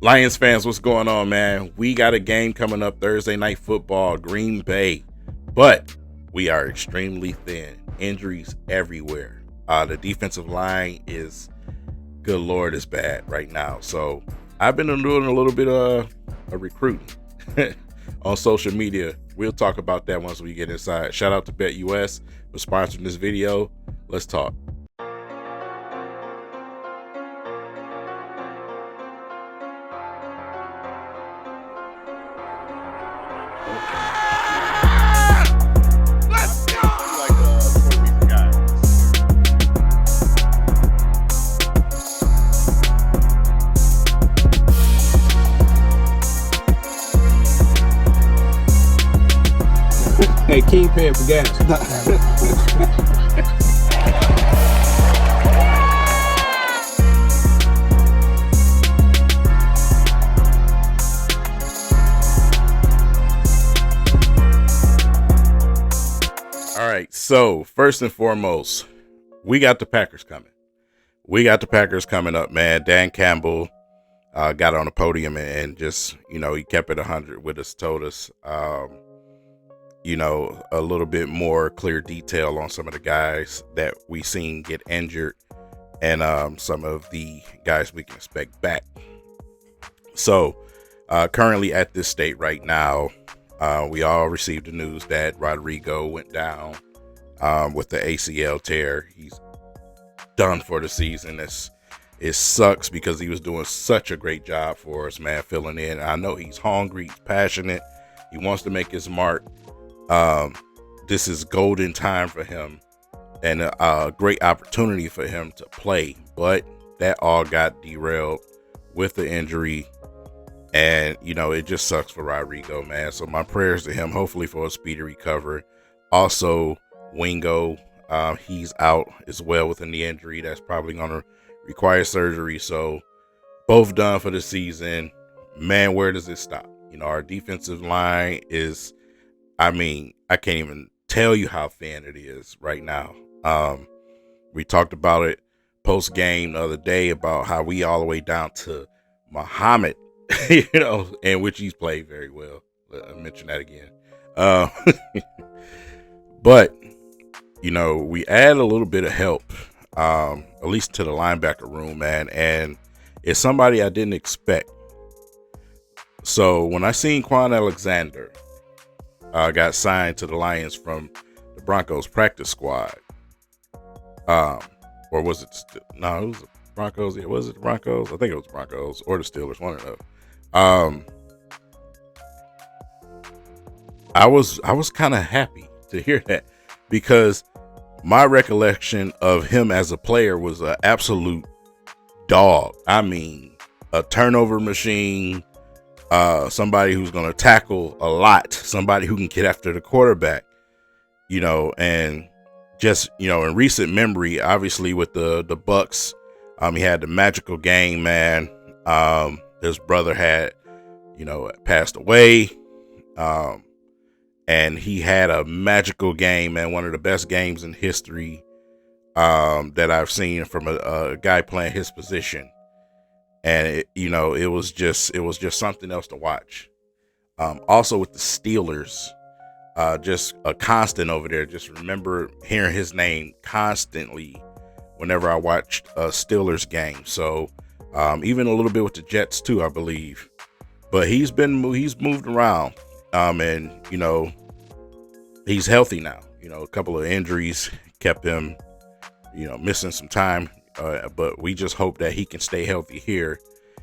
Lions fans, what's going on, man? We got a game coming up Thursday night football, Green Bay, but we are extremely thin. Injuries everywhere. The defensive line is, good Lord, is bad right now. So I've been doing a little bit of recruiting on social media. We'll talk about that once we get inside. Shout out to BetUS for sponsoring this video. Let's talk. Hey, Kingpin for gas. All right, so first and foremost, we got the Packers coming. We got the Packers coming up, man. Dan Campbell got on the podium and just, he kept it 100 with us, told us, a little bit more clear detail on some of the guys that we seen get injured and some of the guys we can expect back. So currently at this state right now, we all received the news that Rodrigo went down with the ACL tear. He's done for the season. It sucks because he was doing such a great job for us, man, filling in. I know he's hungry, he's passionate, he wants to make his mark. This is golden time for him and a great opportunity for him to play, but that all got derailed with the injury. And, it just sucks for Rodrigo, man. So my prayers to him, hopefully for a speedy recovery. Also, Wingo, he's out as well with a knee injury that's probably going to require surgery. So both done for the season. Man, where does it stop? Our defensive line is, I can't even tell you how thin it is right now. We talked about it post game the other day about how we all the way down to Muhammad, in which he's played very well. I'll mention that again. But, we add a little bit of help, at least to the linebacker room, man. And it's somebody I didn't expect. So when I seen Kwon Alexander got signed to the Lions from the Broncos practice squad, or was it still? No, it was the Broncos. Yeah, was it the Broncos? I think it was the Broncos or the Steelers, one of them. I was kind of happy to hear that because my recollection of him as a player was an absolute dog. A turnover machine, somebody who's going to tackle a lot, somebody who can get after the quarterback, and just, in recent memory, obviously with the Bucks, he had the magical game, man. His brother had, passed away. And he had a magical game, man. One of the best games in history that I've seen from a guy playing his position. And, it was just something else to watch. Also with the Steelers, just a constant over there. Just remember hearing his name constantly whenever I watched a Steelers game. So even a little bit with the Jets too, I believe. But he's moved around. And, he's healthy now. A couple of injuries kept him, missing some time. But we just hope that he can stay healthy here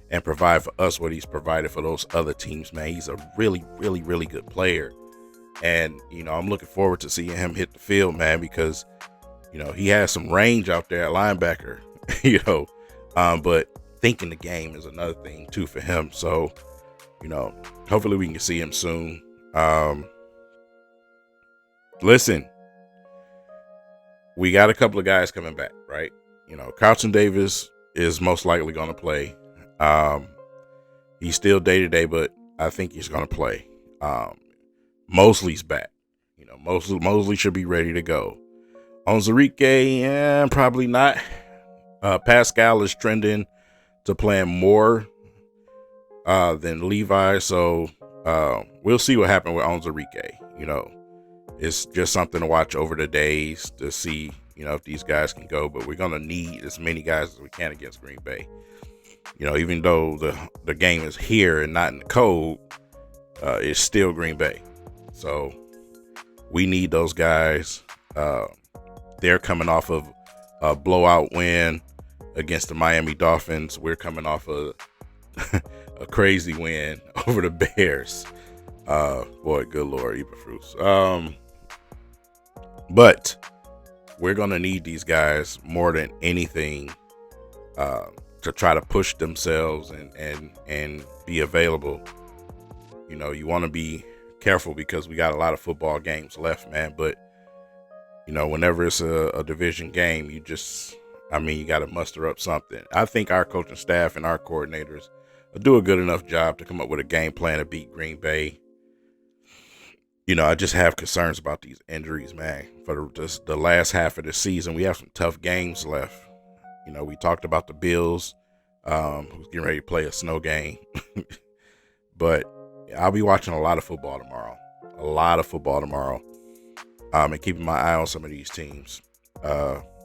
and provide for us what he's provided for those other teams, man. He's a really, really, really good player. And, I'm looking forward to seeing him hit the field, man, because, he has some range out there at linebacker, but thinking the game is another thing too for him. So, hopefully we can see him soon. Listen, we got a couple of guys coming back, right? Carlton Davis is most likely going to play. He's still day-to-day, but I think he's going to play. Mosley's back. Mosley should be ready to go. Onwuzurike, probably not. Pascal is trending to playing more than Levi. So we'll see what happened with Onzarike. It's just something to watch over the days to see, if these guys can go. But we're going to need as many guys as we can against Green Bay. Even though the game is here and not in the cold, it's still Green Bay. So we need those guys. They're coming off of a blowout win against the Miami Dolphins. We're coming off of a crazy win over the Bears. Boy, good Lord, Eberflus. But we're going to need these guys more than anything to try to push themselves and be available. You want to be careful because we got a lot of football games left, man. But, whenever it's a division game, you got to muster up something. I think our coaching staff and our coordinators will do a good enough job to come up with a game plan to beat Green Bay. I just have concerns about these injuries, man. For the last half of the season, we have some tough games left. We talked about the Bills, who's getting ready to play a snow game. But I'll be watching a lot of football tomorrow. And keeping my eye on some of these teams.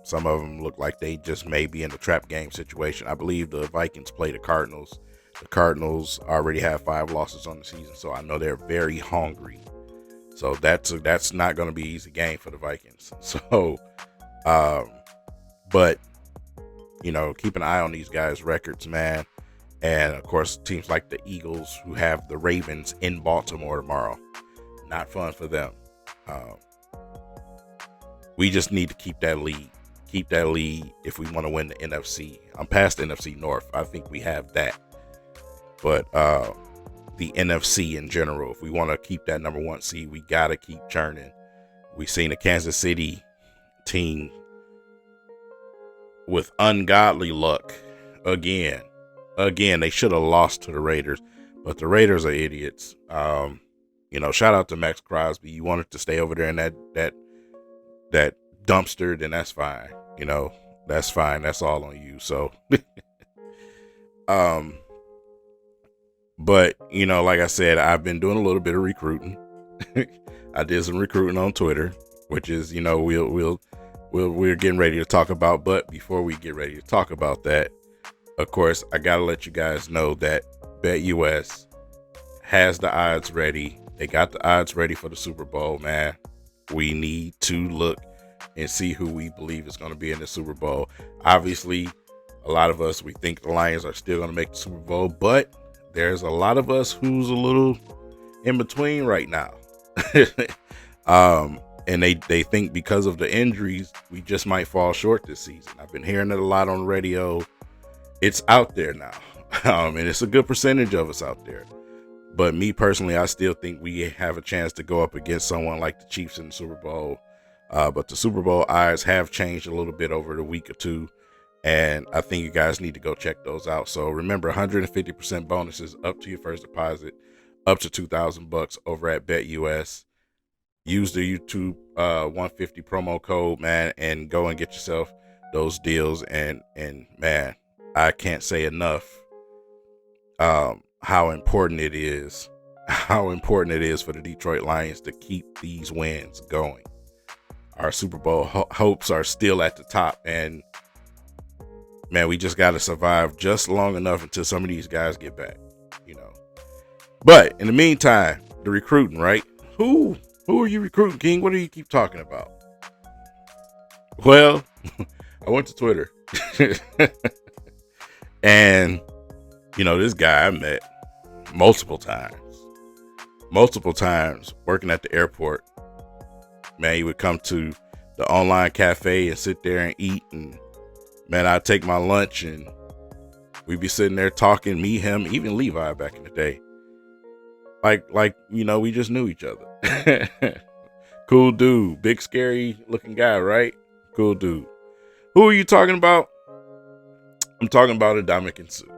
Some of them look like they just may be in the trap game situation. I believe the Vikings play the Cardinals. The Cardinals already have 5 losses on the season, so I know they're very hungry. So that's not going to be an easy game for the Vikings. So, but, keep an eye on these guys' records, man. And, of course, teams like the Eagles, who have the Ravens in Baltimore tomorrow. Not fun for them. We just need to keep that lead. Keep that lead if we want to win the NFC. I'm past the NFC North. I think we have that. But the NFC in general, if we want to keep that number 1 seed, we got to keep churning. We've seen the Kansas City team with ungodly luck again. They should have lost to the Raiders, but the Raiders are idiots. Shout out to Max Crosby. You wanted to stay over there in that dumpster, then that's fine. That's fine. That's all on you. So, but like I said, I've been doing a little bit of recruiting. I did some recruiting on Twitter, which is, we're getting ready to talk about. But before we get ready to talk about that, of course, I got to let you guys know that BetUS has the odds ready. They got the odds ready for the Super Bowl, man. We need to look and see who we believe is going to be in the Super Bowl. Obviously, a lot of us, we think the Lions are still going to make the Super Bowl, but there's a lot of us who's a little in between right now. And they think because of the injuries, we just might fall short this season. I've been hearing it a lot on the radio. It's out there now. And it's a good percentage of us out there. But me personally, I still think we have a chance to go up against someone like the Chiefs in the Super Bowl. But the Super Bowl odds have changed a little bit over the week or two. And I think you guys need to go check those out. So remember, 150% bonuses up to your first deposit, up to $2,000 over at BetUS. Use the YouTube 150 promo code, man, and go and get yourself those deals. And man, I can't say enough how important it is for the Detroit Lions to keep these wins going. Our Super Bowl hopes are still at the top, and man, we just got to survive just long enough until some of these guys get back, But in the meantime, the recruiting, right? Who are you recruiting, King? What do you keep talking about? Well, I went to Twitter, and this guy I met multiple times working at the airport. Man, he would come to the online cafe and sit there and eat, and man, I'd take my lunch and we'd be sitting there talking, me, him, even Levi back in the day. Like we just knew each other. Cool dude, big scary looking guy, right? Cool dude. Who are you talking about? I'm talking about Adamic Sue.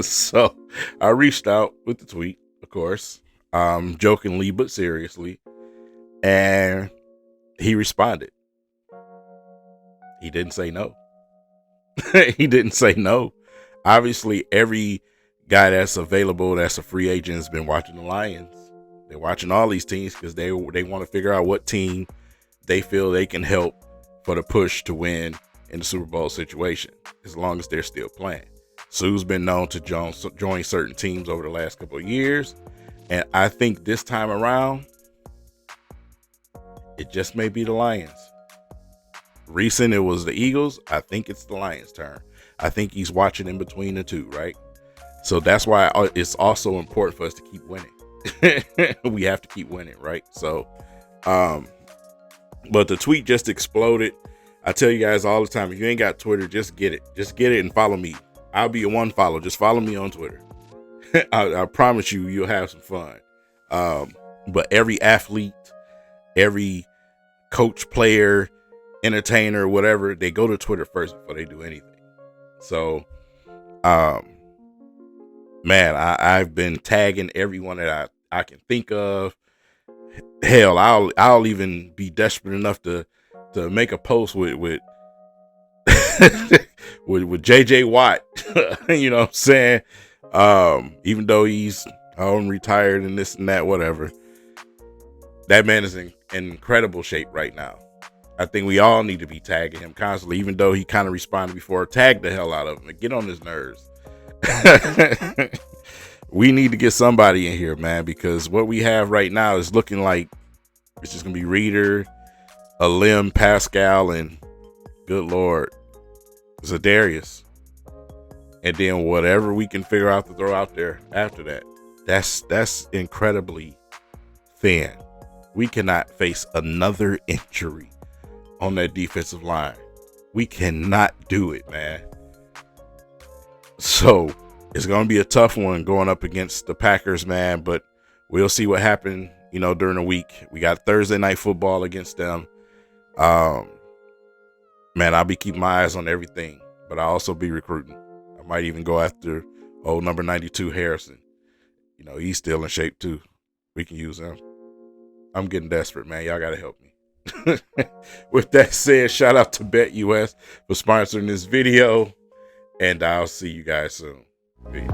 So I reached out with the tweet, of course, jokingly but seriously, and he responded. He didn't say no. He didn't say no. Obviously, every guy that's available, that's a free agent, has been watching the Lions. They're watching all these teams because they want to figure out what team they feel they can help for the push to win in the Super Bowl situation, as long as they're still playing. Sue's been known to join certain teams over the last couple of years, and I think this time around, it just may be the Lions. Recent, it was the Eagles. I think it's the Lions' turn. I think he's watching in between the two, right? So that's why it's also important for us to keep winning. We have to keep winning, right? So, but the tweet just exploded. I tell you guys all the time, if you ain't got Twitter, just get it. Just get it and follow me. I'll be your one follow. Just follow me on Twitter. I promise you'll have some fun. But every athlete, every coach, player, entertainer, whatever, they go to Twitter first before they do anything. So, man, I've been tagging everyone that I can think of. Hell, I'll even be desperate enough to make a post with with JJ Watt. You know what I'm saying? Even though he's retired and this and that, whatever. That man is in incredible shape right now. I think we all need to be tagging him constantly, even though he kind of responded before. Tag the hell out of him and get on his nerves. We need to get somebody in here, man, because what we have right now is looking like it's just going to be Reader, Alim, Pascal, and good Lord, Zadarius. And then whatever we can figure out to throw out there after that. That's incredibly thin. We cannot face another injury on that defensive line. We cannot do it, man. So it's going to be a tough one going up against the Packers, man, but we'll see what happened, during the week. We got Thursday night football against them. Man, I'll be keeping my eyes on everything, but I'll also be recruiting. I might even go after old number 92 Harrison. He's still in shape too. We can use him. I'm getting desperate, man. Y'all got to help me. With that said, shout out to BetUS for sponsoring this video, and I'll see you guys soon. Peace.